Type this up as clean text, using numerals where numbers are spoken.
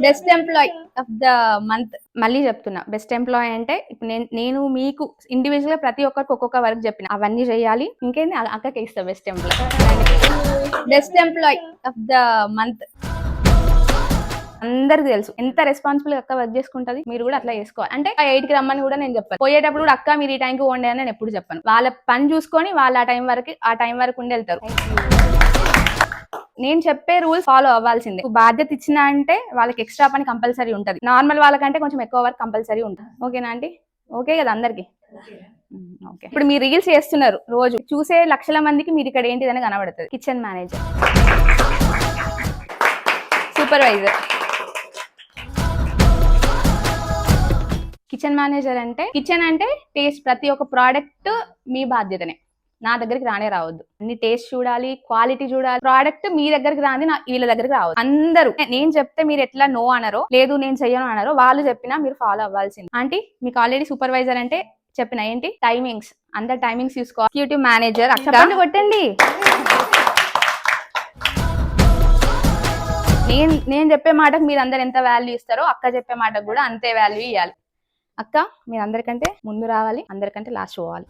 Best employee of the month. మళ్ళీ చెప్తున్నా, best employee అంటే ఇప్పుడు నేను మీకు ఇండివిజువల్ గా ప్రతి ఒక్కరికి ఒక్కొక్క వర్క్ చెప్పిన అవన్నీ చేయాలి. ఇంకేంది అక్కకి ఇస్తా best employee. Best employee of the month. అందరికి తెలుసు ఎంత రెస్పాన్సిబుల్ అక్క వర్క్ చేసుకుంటది. మీరు కూడా అట్లా చేసుకోవాలి. అంటే 8 కి రమ్మని కూడా నేను చెప్పాను. పోయేటప్పుడు కూడా అక్క మీరు ఈ టైంకి పోండి అని నేను ఎప్పుడు చెప్పాను. వాళ్ళ పని చూసుకొని వాళ్ళు ఆ టైం వరకు ఉండి వెళ్తారు. నేను చెప్పే రూల్స్ ఫాలో అవ్వాల్సిందే. బాధ్యత ఇచ్చిన అంటే వాళ్ళకి ఎక్స్ట్రా పని కంపల్సరీ ఉంటది. నార్మల్ వాళ్ళకంటే కొంచెం ఎక్కువ వర్క్ కంపల్సరీ ఉంటుంది. ఓకేనా అండి? ఓకే కదా అందరికి? ఓకే. ఇప్పుడు మీరు రీల్స్ చేస్తున్నారు, రోజు చూసే లక్షల మందికి మీరు ఇక్కడ ఏంటిదని కనబడుతుంది. Kitchen manager, supervisor. Kitchen manager అంటే కిచెన్ అంటే టేస్ట్, ప్రతి ఒక్క ప్రోడక్ట్ మీ బాధ్యతనే. నా దగ్గరికి రానే రావద్దు. అన్ని టేస్ట్ చూడాలి, క్వాలిటీ చూడాలి. ప్రోడక్ట్ మీ దగ్గరికి రాని వీళ్ళ దగ్గరికి రావద్దు. అందరూ నేను చెప్తే మీరు ఎట్లా నో అనరో, లేదు నేను చెయ్యను అనరో, వాళ్ళు చెప్పినా మీరు ఫాలో అవ్వాల్సింది. ఆంటీ మీకు ఆల్రెడీ సూపర్వైజర్ అంటే చెప్పిన ఏంటి టైమింగ్స్, అందరు టైమింగ్స్ చూసుకోవాలి. ఎగ్జిక్యూటివ్ మేనేజర్ అక్క కొట్టండి. నేను చెప్పే మాటకు మీరు అందరు ఎంత వాల్యూ ఇస్తారో అక్క చెప్పే మాటకు కూడా అంతే వాల్యూ ఇవ్వాలి. అక్క మీరు అందరికంటే ముందు రావాలి, అందరికంటే లాస్ట్ పోవాలి.